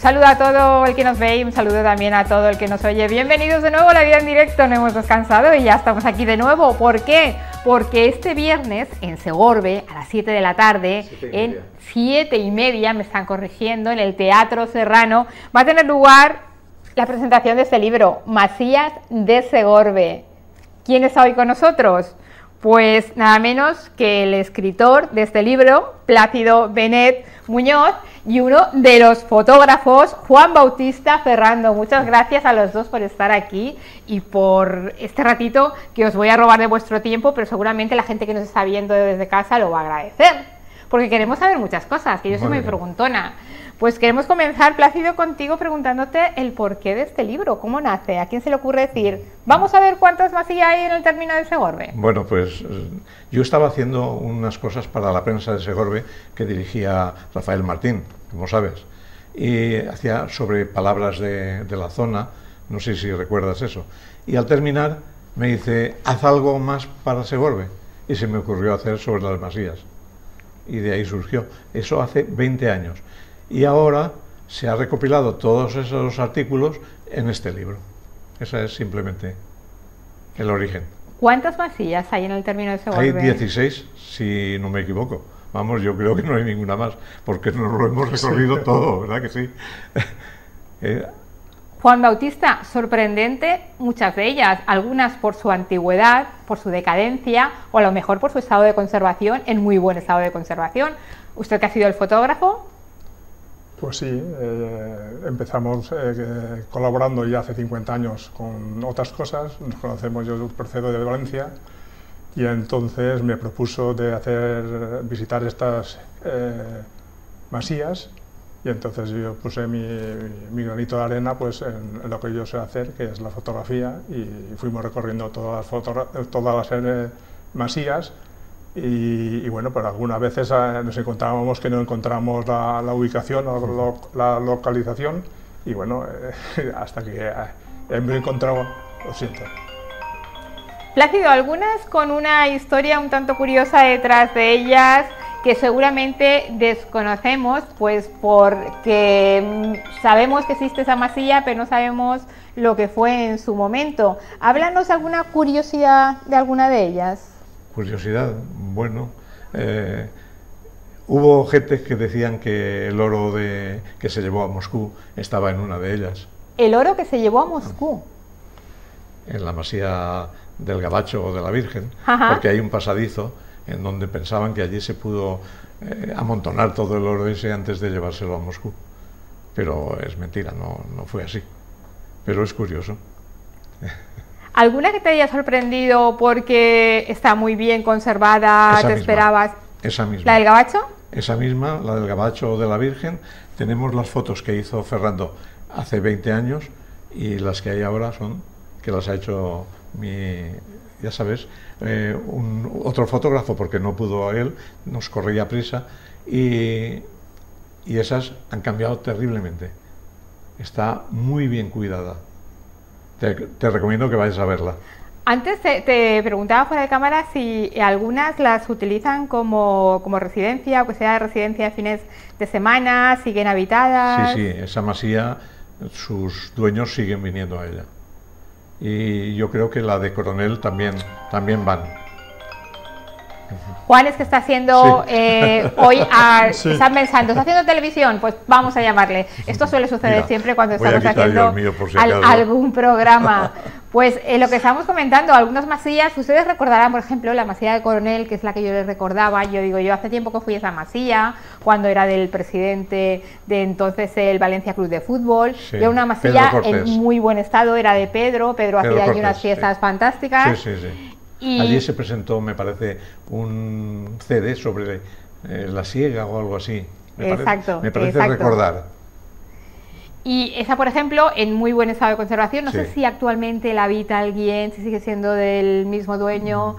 saludo a todo el que nos ve y un saludo también a todo el que nos oye. Bienvenidos de nuevo a La Vida en Directo. No hemos descansado y ya estamos aquí de nuevo. ¿Por qué? Porque este viernes en Segorbe, a las 7 de la tarde, en 7:30, me están corrigiendo, en el Teatro Serrano, va a tener lugar la presentación de este libro, Masías de Segorbe. ¿Quién está hoy con nosotros? Pues nada menos que el escritor de este libro, Plácido Benet Muñoz, y uno de los fotógrafos, Juan Bautista Ferrando. Muchas gracias a los dos por estar aquí y por este ratito que os voy a robar de vuestro tiempo, pero seguramente la gente que nos está viendo desde casa lo va a agradecer, porque queremos saber muchas cosas, que yo soy muy preguntona. Pues queremos comenzar, Plácido, contigo preguntándote el porqué de este libro, cómo nace, a quién se le ocurre decir, vamos a ver cuántas masías hay en el término de Segorbe. Bueno, pues yo estaba haciendo unas cosas para la prensa de Segorbe que dirigía Rafael Martín, como sabes, y hacía sobre palabras de la zona, no sé si recuerdas eso, y al terminar me dice, haz algo más para Segorbe, y se me ocurrió hacer sobre las masías, y de ahí surgió, eso hace 20 años. Y ahora se ha recopilado todos esos artículos en este libro. Ese es simplemente el origen. ¿Cuántas masías hay en el término de Segorbe? Hay 16, si no me equivoco. Vamos, yo creo que no hay ninguna más, porque nos lo hemos recorrido todo, ¿verdad que sí? Juan Bautista, sorprendente muchas de ellas, algunas por su antigüedad, por su decadencia, o a lo mejor por su estado de conservación, en muy buen estado de conservación. ¿Usted que ha sido el fotógrafo? Pues sí, empezamos colaborando ya hace 50 años con otras cosas, nos conocemos, yo procedo de Valencia, y entonces me propuso de visitar estas masías, y entonces yo puse mi granito de arena pues, en lo que yo sé hacer, que es la fotografía, y fuimos recorriendo todas las masías. Y bueno, pero algunas veces nos encontrábamos que no encontramos la ubicación o la localización, y bueno, hasta que hemos encontrado, lo siento. Plácido, algunas con una historia un tanto curiosa detrás de ellas, que seguramente desconocemos, pues porque sabemos que existe esa masía, pero no sabemos lo que fue en su momento. Háblanos alguna curiosidad de alguna de ellas. Curiosidad, bueno, hubo gente que decían que el oro que se llevó a Moscú estaba en una de ellas. ¿El oro que se llevó a Moscú? En la masía del Gabacho o de la Virgen, Ajá. Porque hay un pasadizo en donde pensaban que allí se pudo amontonar todo el oro ese antes de llevárselo a Moscú. Pero es mentira, no fue así. Pero es curioso. ¿Alguna que te haya sorprendido porque está muy bien conservada, te esperabas? Esa misma. ¿La del Gabacho? Esa misma, la del Gabacho o de la Virgen. Tenemos las fotos que hizo Ferrando hace 20 años y las que hay ahora son que las ha hecho ya sabes, otro fotógrafo, porque no pudo él, nos corría prisa, y esas han cambiado terriblemente. Está muy bien cuidada. Te recomiendo que vayas a verla. Antes te preguntaba fuera de cámara si algunas las utilizan como residencia, o que sea residencia de fines de semana, siguen habitadas. Sí, esa masía, sus dueños siguen viniendo a ella. Y yo creo que la de Coronel también van. Juan es que está haciendo hoy, sí. Están pensando, ¿está haciendo televisión? Pues vamos a llamarle. Esto suele suceder siempre cuando estamos haciendo algún programa. Pues lo que estamos comentando, algunas masías, ustedes recordarán, por ejemplo, la masía de Coronel, que es la que yo les recordaba. Yo hace tiempo que fui a esa masía, cuando era del presidente de entonces el Valencia Club de Fútbol. Sí, era una masía en muy buen estado, era de Pedro hacía allí unas fiestas fantásticas. Sí. Allí se presentó, me parece, un CD sobre la siega o algo así. Me parece recordar. Y esa, por ejemplo, en muy buen estado de conservación. No sé si actualmente la habita alguien, si sigue siendo del mismo dueño,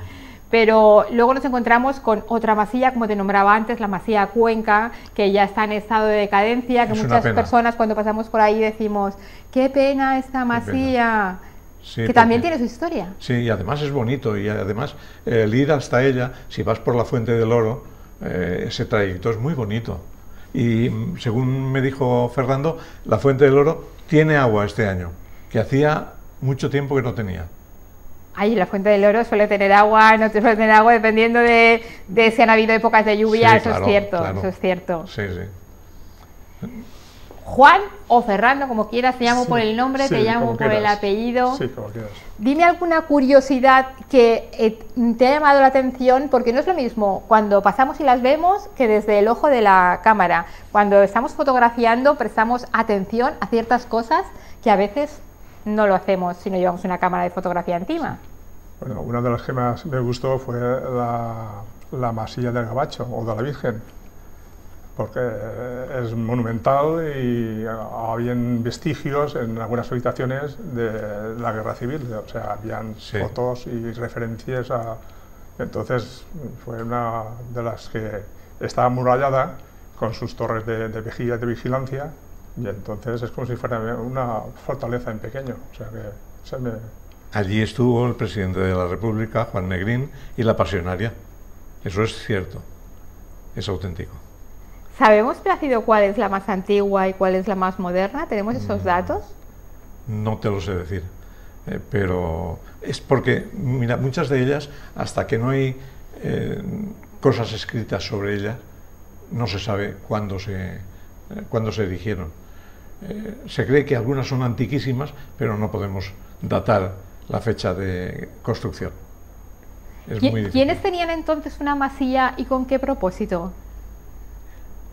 pero luego nos encontramos con otra masía, como te nombraba antes, la masía Cuenca, que ya está en estado de decadencia, que muchas personas cuando pasamos por ahí decimos, qué pena esta masía. Sí, que también tiene su historia. Sí, y además es bonito, y además el ir hasta ella, si vas por la Fuente del Oro, ese trayecto es muy bonito. Y según me dijo Fernando, la Fuente del Oro tiene agua este año, que hacía mucho tiempo que no tenía. Ay, la Fuente del Oro suele tener agua, no suele tener agua dependiendo de si han habido épocas de lluvia, Sí, eso claro, es cierto, claro. eso es cierto. Sí, sí. Juan o Fernando, como quieras, te llamo por el nombre, sí, te llamo como por el quieras. apellido. Sí, como quieras. Dime alguna curiosidad que te ha llamado la atención, porque no es lo mismo cuando pasamos y las vemos que desde el ojo de la cámara. Cuando estamos fotografiando prestamos atención a ciertas cosas que a veces no lo hacemos si no llevamos una cámara de fotografía encima. Bueno, una de las que más me gustó fue la masilla del Gabacho o de la Virgen, porque es monumental y habían vestigios en algunas habitaciones de la Guerra Civil, o sea, habían Sí. fotos y referencias a... Entonces fue una de las que estaba amurallada con sus torres de vigilancia, y entonces es como si fuera una fortaleza en pequeño, o sea que se me... Allí estuvo el presidente de la República, Juan Negrín, y la Pasionaria. Eso es cierto, es auténtico. ¿Sabemos, Plácido, cuál es la más antigua y cuál es la más moderna? ¿Tenemos esos datos? No te lo sé decir, pero es porque, mira, muchas de ellas, hasta que no hay cosas escritas sobre ellas, no se sabe cuándo se erigieron. Se cree que algunas son antiquísimas, pero no podemos datar la fecha de construcción. Es muy difícil. ¿Quiénes tenían entonces una masía y con qué propósito?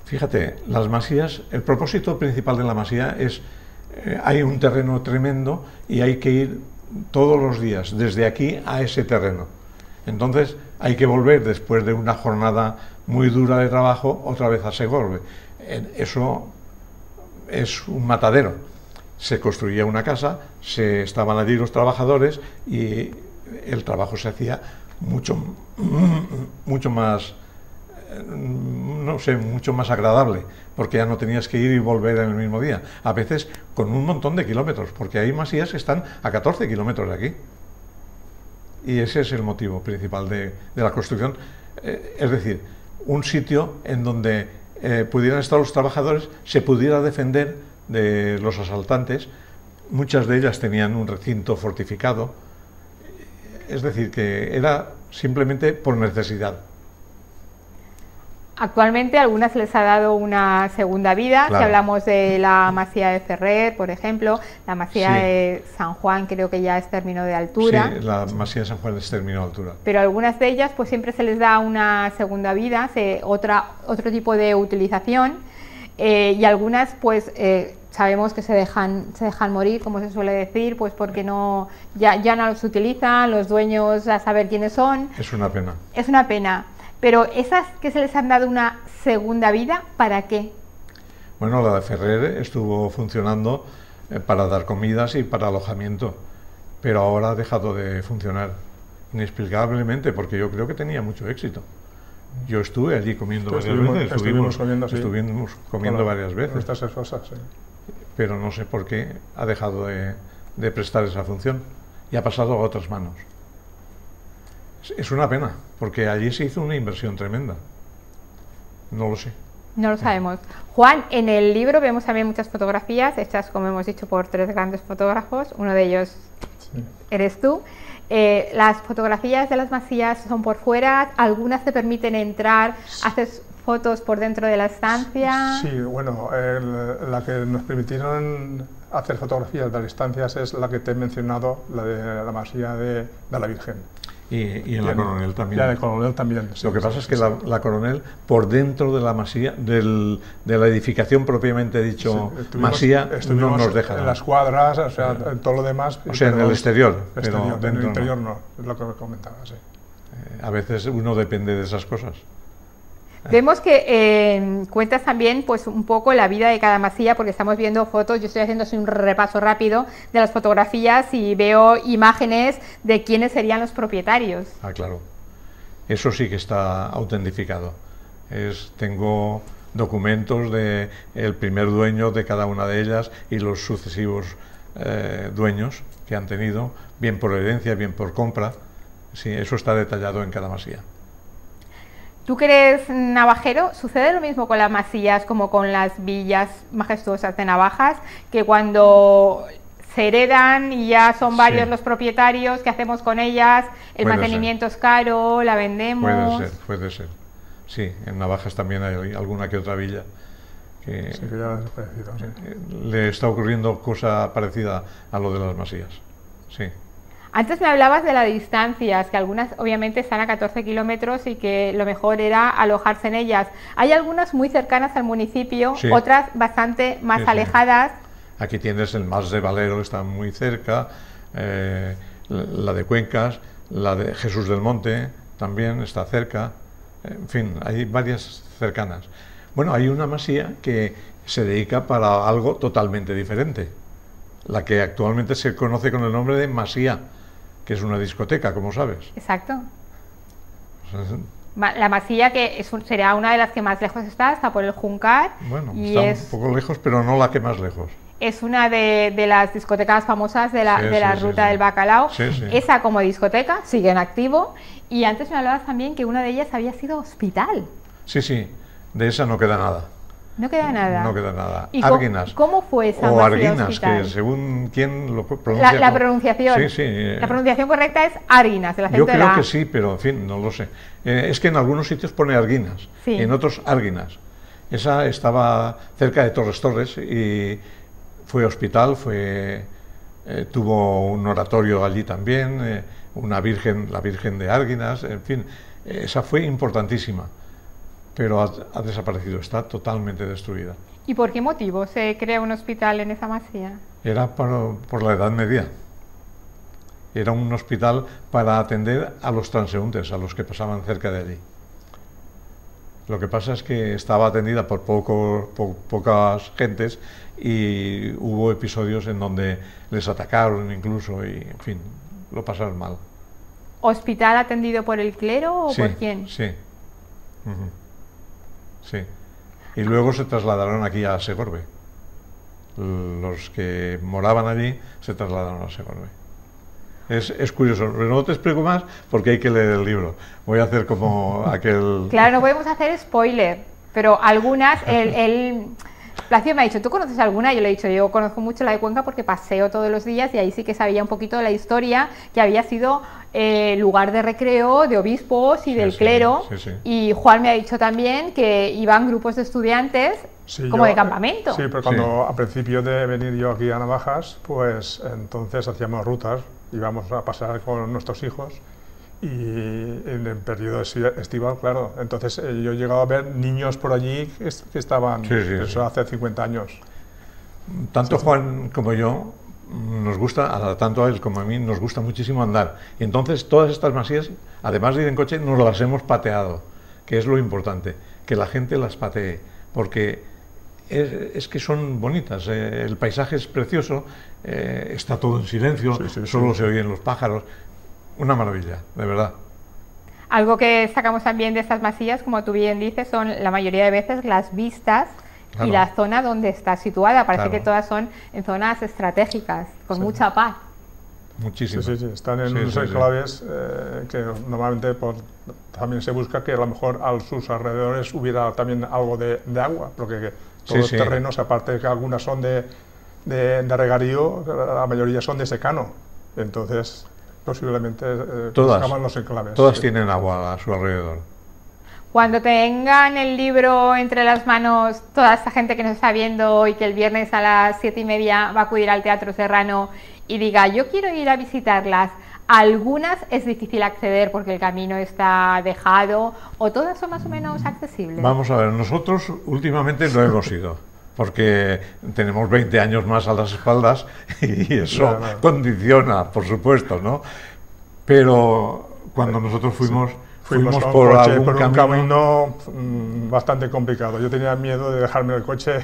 Fíjate, las masías, el propósito principal de la masía es, hay un terreno tremendo y hay que ir todos los días desde aquí a ese terreno. Entonces hay que volver después de una jornada muy dura de trabajo otra vez a Segorbe. Eso es un matadero. Se construía una casa, estaban allí los trabajadores y el trabajo se hacía mucho más, no sé, mucho más agradable, porque ya no tenías que ir y volver en el mismo día. A veces con un montón de kilómetros, porque hay masías que están a 14 kilómetros de aquí. Y ese es el motivo principal de la construcción. Es decir, un sitio en donde pudieran estar los trabajadores, se pudiera defender de los asaltantes. Muchas de ellas tenían un recinto fortificado. Es decir, que era simplemente por necesidad. Actualmente a algunas les ha dado una segunda vida, Claro. si hablamos de la masía de Ferrer, por ejemplo, la masía Sí. de San Juan creo que ya es término de altura, Sí, la masía de San Juan es término de altura. pero a algunas de ellas pues siempre se les da una segunda vida, otro tipo de utilización, y algunas pues sabemos que se dejan morir, como se suele decir, pues porque ya no los utilizan, los dueños a saber quiénes son. Es una pena. Es una pena. Pero esas que se les han dado una segunda vida, ¿para qué? Bueno, la de Ferrer estuvo funcionando para dar comidas y para alojamiento, pero ahora ha dejado de funcionar inexplicablemente, porque yo creo que tenía mucho éxito. Yo estuve allí comiendo varias veces, Estuvimos comiendo, sí. estuvimos comiendo Con varias veces, nuestras esposas, sí. pero no sé por qué ha dejado de prestar esa función y ha pasado a otras manos. Es una pena, porque allí se hizo una inversión tremenda. No lo sé. No lo sabemos. Juan, en el libro vemos también muchas fotografías hechas, como hemos dicho, por tres grandes fotógrafos. Uno de ellos Sí. eres tú. Las fotografías de las masías son por fuera, algunas te permiten entrar, haces fotos por dentro de la estancia. Sí, bueno, la que nos permitieron hacer fotografías de las estancias es la que te he mencionado, la de la masía de la Virgen. Y en la Coronel también. Ya de Coronel también. Sí, Lo que pasa sí, es que sí. la Coronel, por dentro de la masía, de la edificación propiamente dicho, Sí, masía, no estuvimos nos deja. en las cuadras, o sea, en todo lo demás. O sea, en el exterior, pero en dentro el no. interior no, es lo que me comentaba, sí. A veces uno depende de esas cosas. Vemos que cuentas también pues un poco la vida de cada masía, porque estamos viendo fotos, yo estoy haciendo así un repaso rápido de las fotografías y veo imágenes de quiénes serían los propietarios. Ah, claro. Eso sí que está autentificado. Tengo documentos de el primer dueño de cada una de ellas y los sucesivos dueños que han tenido, bien por herencia, bien por compra. Sí, eso está detallado en cada masía. Tú que eres navajero, ¿sucede lo mismo con las masías como con las villas majestuosas de Navajas? Que cuando se heredan y ya son varios los propietarios, ¿qué hacemos con ellas? El mantenimiento es caro, la vendemos. Puede ser. Sí, en Navajas también hay alguna que otra villa que, sí, que ya ha desaparecido, sí. Le está ocurriendo cosa parecida a lo de las masías. Sí. Antes me hablabas de las distancias, que algunas obviamente están a 14 kilómetros y que lo mejor era alojarse en ellas. Hay algunas muy cercanas al municipio, sí, otras bastante más alejadas. Aquí tienes el Mas de Valero, está muy cerca, la de Cuencas, la de Jesús del Monte también está cerca, en fin, hay varias cercanas. Bueno, hay una masía que se dedica para algo totalmente diferente, la que actualmente se conoce con el nombre de Masía, que es una discoteca, como sabes. Exacto. La Masía, que será una de las que más lejos está por el Juncar. Bueno, y está un poco lejos, pero no la que más lejos. Es una de las discotecas famosas de la ruta del bacalao. Sí, sí. Esa como discoteca sigue en activo. Y antes me hablabas también que una de ellas había sido hospital. Sí, sí, de esa no queda nada. No queda nada. No queda nada. ¿Y Arguinas. ¿Cómo fue esa o Masía Arguinas, hospital? que según quién lo pronuncia. La pronunciación. Sí, sí. La pronunciación correcta es Arguinas, el acento Yo de la creo A. que sí, pero en fin, no lo sé. Es que en algunos sitios pone Arguinas, sí, en otros Arguinas. Esa estaba cerca de Torres y fue hospital, tuvo un oratorio allí también, una virgen, la Virgen de Arguinas, en fin, esa fue importantísima, pero ha desaparecido, está totalmente destruida. ¿Y por qué motivo se crea un hospital en esa masía? Era por la Edad Media. Era un hospital para atender a los transeúntes, a los que pasaban cerca de allí. Lo que pasa es que estaba atendida por pocas gentes y hubo episodios en donde les atacaron incluso y, en fin, lo pasaron mal. ¿Hospital atendido por el clero o sí, por quién? Sí. Sí. Y luego se trasladaron aquí a Segorbe. Los que moraban allí se trasladaron a Segorbe. Es curioso, pero no te explico más porque hay que leer el libro. Voy a hacer como aquel... Claro, no podemos hacer spoiler, pero algunas, Placio me ha dicho, ¿tú conoces alguna? Yo le he dicho, yo conozco mucho la de Cuenca porque paseo todos los días y ahí sí que sabía un poquito de la historia, que había sido lugar de recreo de obispos y del clero. Sí, sí. Y Juan me ha dicho también que iban grupos de estudiantes como de campamento. Sí, pero cuando a principio de venir yo aquí a Navajas, pues entonces hacíamos rutas, íbamos a pasar con nuestros hijos y en el periodo estival, claro, entonces yo he llegado a ver niños por allí que estaban, eso hace 50 años. Tanto Juan como yo nos gusta, tanto a él como a mí, nos gusta muchísimo andar. Y entonces todas estas masías, además de ir en coche, nos las hemos pateado, que es lo importante, que la gente las patee, porque es que son bonitas, el paisaje es precioso, está todo en silencio, solo se oyen los pájaros, una maravilla, de verdad. Algo que destacamos también de estas masías, como tú bien dices, son la mayoría de veces las vistas. Claro. Y la zona donde está situada, parece que todas son en zonas estratégicas, con mucha paz. Muchísimo. Sí, están en unos enclaves que normalmente también se busca que a lo mejor a sus alrededores hubiera también algo de agua, porque todos los terrenos, aparte de que algunas son de regadío, la mayoría son de secano, entonces posiblemente buscaban los enclaves. Todas tienen agua a su alrededor. Cuando tengan el libro entre las manos, toda esta gente que nos está viendo y que el viernes a las 7:30 va a acudir al Teatro Serrano y diga, yo quiero ir a visitarlas, algunas es difícil acceder porque el camino está dejado, o todas son más o menos accesibles. Vamos a ver, nosotros últimamente no hemos ido, porque tenemos 20 años más a las espaldas y eso condiciona, por supuesto, ¿no? Pero cuando nosotros fuimos por un camino bastante complicado. Yo tenía miedo de dejarme el coche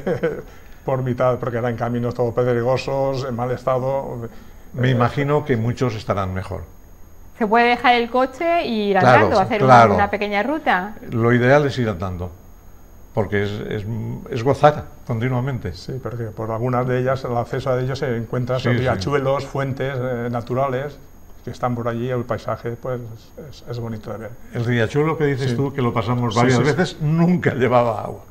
por mitad, porque eran caminos todos pedregosos, en mal estado. Me imagino que muchos estarán mejor. ¿Se puede dejar el coche e ir andando, hacer una pequeña ruta? Lo ideal es ir andando, porque es gozar continuamente. Sí, porque por algunas de ellas, el acceso a ellos se encuentran riachuelos, fuentes naturales. que están por allí, el paisaje pues es bonito de ver. El riachuelo que dices Sí. tú, que lo pasamos varias Sí, sí, veces, nunca llevaba agua,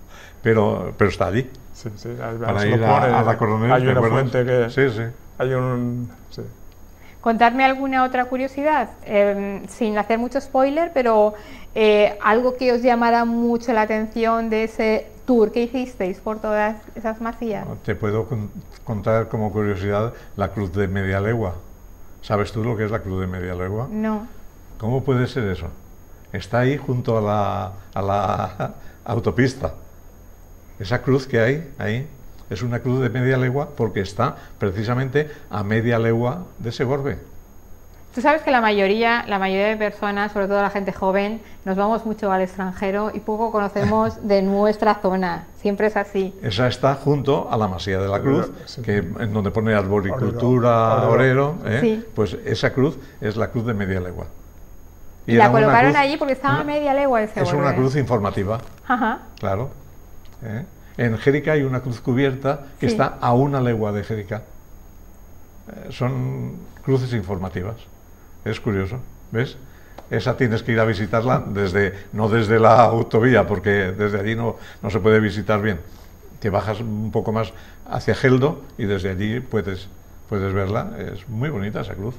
pero está allí. Sí, sí, ahí Para se ir lo pone, a la Coronel, hay ¿te una acuerdas? fuente que... Sí, sí. Hay un... Sí. Contarme alguna otra curiosidad, sin hacer mucho spoiler, pero algo que os llamara mucho la atención de ese tour que hicisteis por todas esas masías. Te puedo contar como curiosidad la cruz de media legua. ¿Sabes tú lo que es la cruz de media legua? No. ¿Cómo puede ser eso? Está ahí junto a la autopista. Esa cruz que hay ahí es una cruz de media legua porque está precisamente a media legua de Segorbe. Tú sabes que la mayoría de personas, sobre todo la gente joven, nos vamos mucho al extranjero y poco conocemos de nuestra zona. Siempre es así. Esa está junto a la Masía de la Cruz, Sí. que en donde pone arboricultura, orero, Sí. pues esa cruz es la cruz de media legua. Y la era una colocaron cruz- allí porque estaba a media legua de Es Segorbe. una cruz informativa, Ajá. claro. En Jérica hay una cruz cubierta que Sí. está a una legua de Jérica. Son cruces informativas. Es curioso, ¿ves? Esa tienes que ir a visitarla no desde la autovía, porque desde allí no se puede visitar bien. Te bajas un poco más hacia Geldo y desde allí puedes verla. Es muy bonita esa cruz.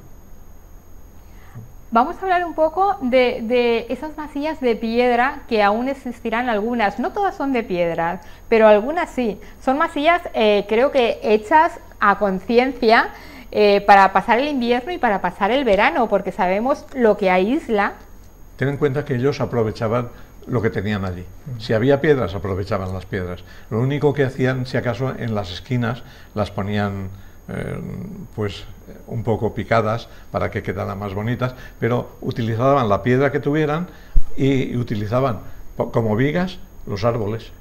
Vamos a hablar un poco de esas masías de piedra que aún existirán algunas. No todas son de piedras, pero algunas sí. Son masías, creo que hechas a conciencia para pasar el invierno y para pasar el verano, porque sabemos lo que aísla. Ten en cuenta que ellos aprovechaban lo que tenían allí. Si había piedras, aprovechaban las piedras. Lo único que hacían, si acaso, en las esquinas las ponían pues un poco picadas para que quedaran más bonitas, pero utilizaban la piedra que tuvieran y utilizaban como vigas los árboles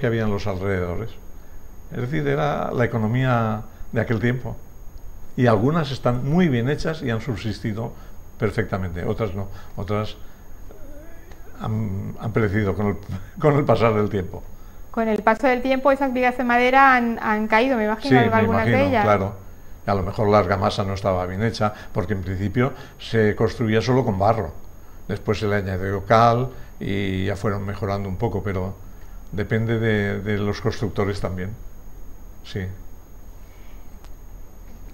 que había en los alrededores. Es decir, era la economía de aquel tiempo. Y algunas están muy bien hechas y han subsistido perfectamente, otras no, otras han perecido con el pasar del tiempo. Con el paso del tiempo esas vigas de madera han caído, me imagino, Sí, en me algunas imagino, de ellas. claro. A lo mejor la argamasa no estaba bien hecha, porque en principio se construía solo con barro. Después se le añadió cal y ya fueron mejorando un poco, pero depende de los constructores también. Sí.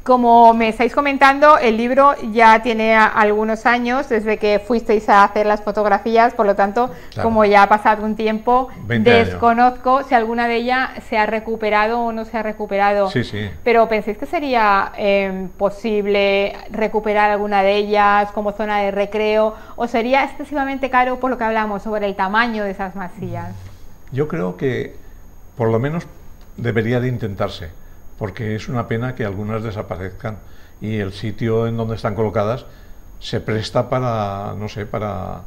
Como me estáis comentando, el libro ya tiene algunos años desde que fuisteis a hacer las fotografías, por lo tanto, Claro. como ya ha pasado un tiempo, 20 años. desconozco si alguna de ellas se ha recuperado o no se ha recuperado. Sí, sí. Pero ¿pensáis que sería posible recuperar alguna de ellas como zona de recreo o sería excesivamente caro por lo que hablamos sobre el tamaño de esas masías? Yo creo que por lo menos debería de intentarse, porque es una pena que algunas desaparezcan y el sitio en donde están colocadas se presta para, no sé, para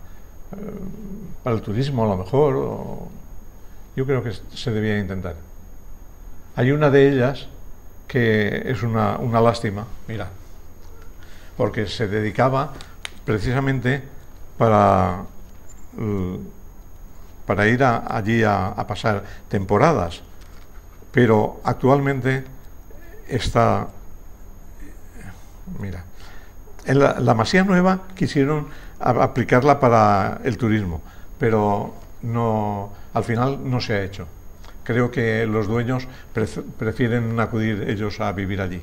el turismo a lo mejor. Yo creo que se debía intentar. Hay una de ellas que es una lástima, mira, porque se dedicaba precisamente para ir allí a pasar temporadas, pero actualmente está, mira, en la Masía Nueva quisieron aplicarla para el turismo, pero no, al final no se ha hecho. Creo que los dueños prefieren acudir ellos a vivir allí.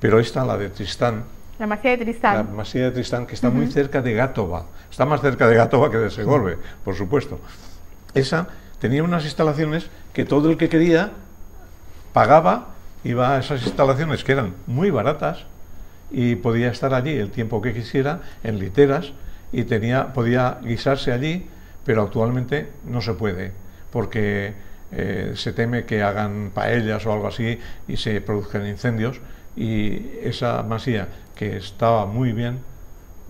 Pero esta, la de Tristán, La masía de Tristán. la Masía de Tristán, que está muy cerca de Gátova, está más cerca de Gátova que de Segorbe, por supuesto. Esa tenía unas instalaciones que todo el que quería pagaba, iba a esas instalaciones que eran muy baratas y podía estar allí el tiempo que quisiera, en literas, y podía guisarse allí, pero actualmente no se puede, porque se teme que hagan paellas o algo así y se produzcan incendios, y esa masía, que estaba muy bien,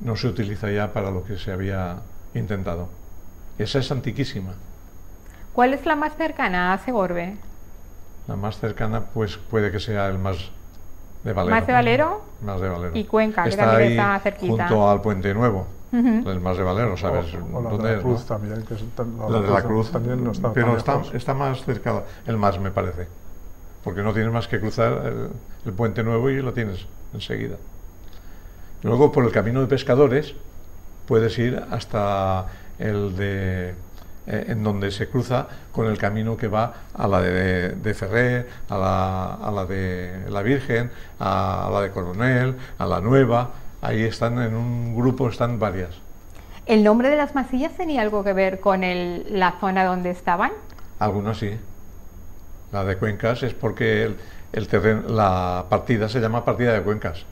no se utiliza ya para lo que se había intentado. Esa es antiquísima. ¿Cuál es la más cercana a Segorbe? La más cercana, pues puede que sea el Mas de Valero. ¿Mas de Valero? Mas de Valero. Y Cuenca, que está también ahí está cerquita. junto al Puente Nuevo. Ujú. El Mas de Valero, ¿sabes O la dónde de la es? Cruz ¿no? también, que es La de la Cruz, también no está pero tan lejos. está más cerca el Mas, me parece. Porque no tienes más que cruzar el Puente Nuevo y lo tienes enseguida. Luego, por el camino de pescadores, puedes ir hasta el de... en donde se cruza con el camino que va a la de Ferrer, a la de la Virgen, a la de Coronel, a la Nueva. Ahí están, en un grupo están varias. ¿El nombre de las masías tenía algo que ver con la zona donde estaban? Algunas sí. La de Cuencas es porque el terreno, la partida se llama partida de Cuencas.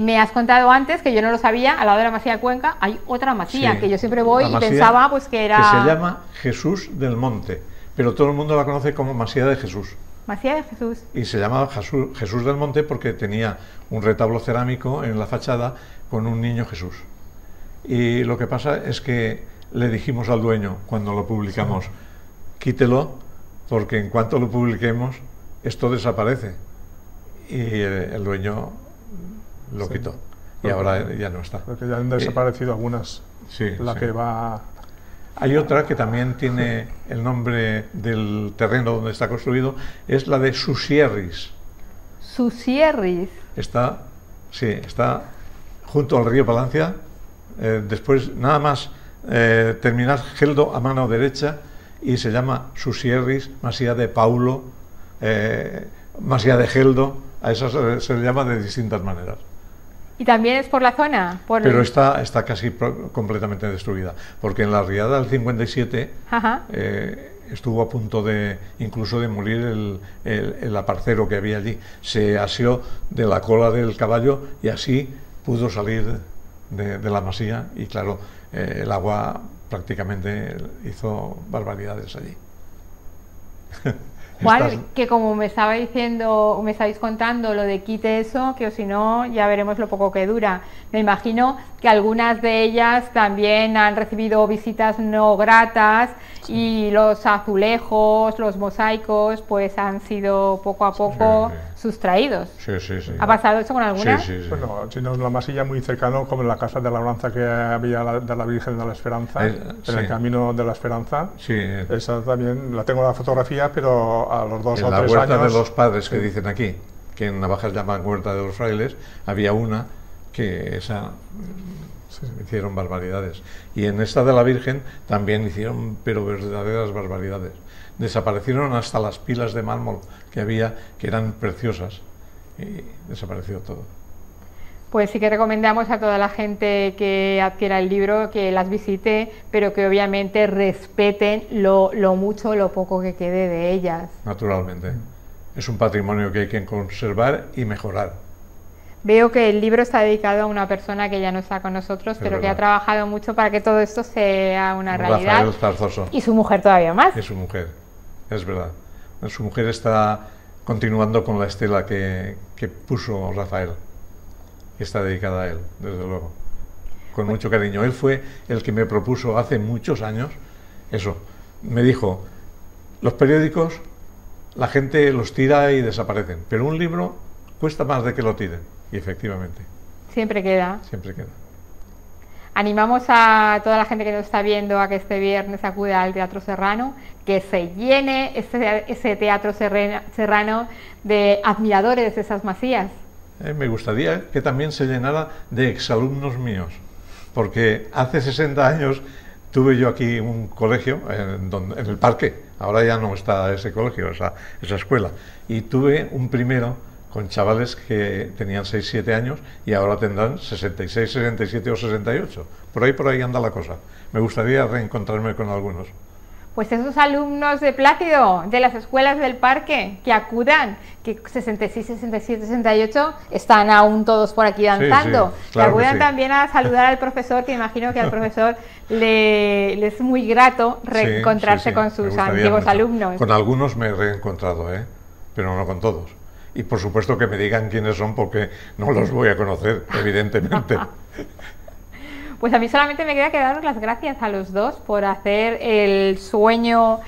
Me has contado antes, que yo no lo sabía, al lado de la masía de Cuenca hay otra masía, Sí, que yo siempre voy la y pensaba pues que era... que se llama Jesús del Monte, pero todo el mundo la conoce como Masía de Jesús. Masía de Jesús. Y se llamaba Jesús del Monte porque tenía un retablo cerámico en la fachada con un niño Jesús. Y lo que pasa es que le dijimos al dueño, cuando lo publicamos, quítelo, porque en cuanto lo publiquemos, esto desaparece. Y el dueño lo quitó. Y ahora ya no está. Porque ya han desaparecido algunas. Sí, La sí. que va... Hay otra que también tiene el nombre del terreno donde está construido, es la de Susierris. Susierris. Está junto al río Palancia. Después, nada más terminar Geldo a mano derecha, y se llama Susierris, Masía de Paulo, Masía de Geldo. A esas se le llama de distintas maneras. ¿Y también es por la zona? Pero está casi completamente destruida, porque en la riada del 57 estuvo a punto incluso de morir el aparcero que había allí. Se asió de la cola del caballo y así pudo salir de la masía, y claro, el agua prácticamente hizo barbaridades allí. Juan, que como me estaba diciendo, me estáis contando lo de quite eso, que o si no ya veremos lo poco que dura. Me imagino que algunas de ellas también han recibido visitas no gratas, y los azulejos, los mosaicos, pues han sido poco a poco sustraídos. Sí, sí, sí. ¿Ha pasado eso con algunas? Sí, sí, sí. Bueno, si no, la masilla muy cercano, como en la casa de labranza que había de la Virgen de la Esperanza, en el camino de la Esperanza. Sí. Esa también la tengo la fotografía, pero a los 2 o 3 En años... la huerta de los padres, que dicen aquí, que en Navajas llaman huerta de los frailes, había una que esa hicieron barbaridades. Y en esta de la Virgen también hicieron, pero verdaderas barbaridades. Desaparecieron hasta las pilas de mármol que había, que eran preciosas, y desapareció todo. Pues sí que recomendamos a toda la gente que adquiera el libro que las visite, pero que obviamente respeten lo mucho o lo poco que quede de ellas. Naturalmente. Es un patrimonio que hay que conservar y mejorar. Veo que el libro está dedicado a una persona que ya no está con nosotros, pero que ha trabajado mucho para que todo esto sea una realidad. Rafael Zarzoso. Y su mujer todavía más. Y su mujer, es verdad. Su mujer está continuando con la estela que puso Rafael. Y está dedicada a él, desde luego. Con mucho cariño. Él fue el que me propuso hace muchos años eso. Me dijo, los periódicos, la gente los tira y desaparecen, pero un libro cuesta más de que lo tiren. Y efectivamente. Siempre queda. Siempre queda. Animamos a toda la gente que nos está viendo a que este viernes acuda al Teatro Serrano, que se llene ese Teatro Serrano de admiradores de esas masías. Me gustaría que también se llenara de exalumnos míos, porque hace 60 años tuve yo aquí un colegio en el parque. Ahora ya no está ese colegio, esa escuela, y tuve un primero con chavales que tenían 6-7 años y ahora tendrán 66, 67 o 68. Por ahí anda la cosa. Me gustaría reencontrarme con algunos. Pues esos alumnos de Plácido, de las escuelas del parque, que acudan, que 66, 67, 68, están aún todos por aquí danzando. Sí, claro, que acudan sí. También a saludar al profesor, que imagino que al profesor le es muy grato reencontrarse con sus antiguos mucho. alumnos. Con algunos me he reencontrado, pero no con todos. Y por supuesto que me digan quiénes son, porque no los voy a conocer, evidentemente. Pues a mí solamente me queda que daros las gracias a los dos por hacer el sueño,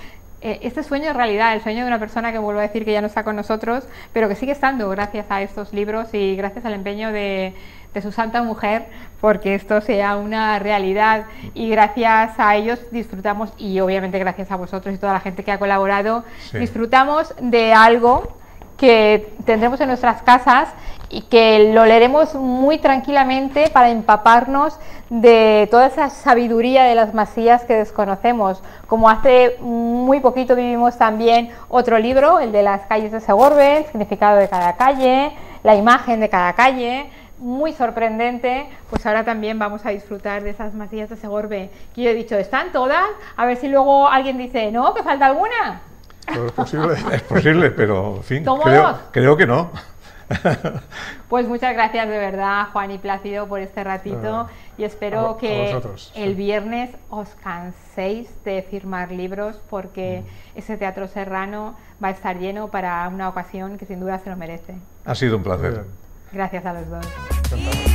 este sueño en realidad, el sueño de una persona que vuelvo a decir que ya no está con nosotros, pero que sigue estando gracias a estos libros y gracias al empeño de su santa mujer, porque esto sea una realidad, y gracias a ellos disfrutamos, y obviamente gracias a vosotros y toda la gente que ha colaborado, disfrutamos de algo que tendremos en nuestras casas y que lo leeremos muy tranquilamente para empaparnos de toda esa sabiduría de las masías que desconocemos. Como hace muy poquito vivimos también otro libro, el de las calles de Segorbe, el significado de cada calle, la imagen de cada calle, muy sorprendente. Pues ahora también vamos a disfrutar de esas masías de Segorbe, que yo he dicho, ¿están todas? A ver si luego alguien dice, no, que falta alguna. Pero es posible. Es posible, pero en fin, ¿Todos? creo que no. Pues muchas gracias de verdad, Juan y Plácido, por este ratito, y espero que el viernes os canséis de firmar libros, porque ese Teatro Serrano va a estar lleno para una ocasión que sin duda se lo merece. Ha sido un placer. Gracias a los dos. Encantado.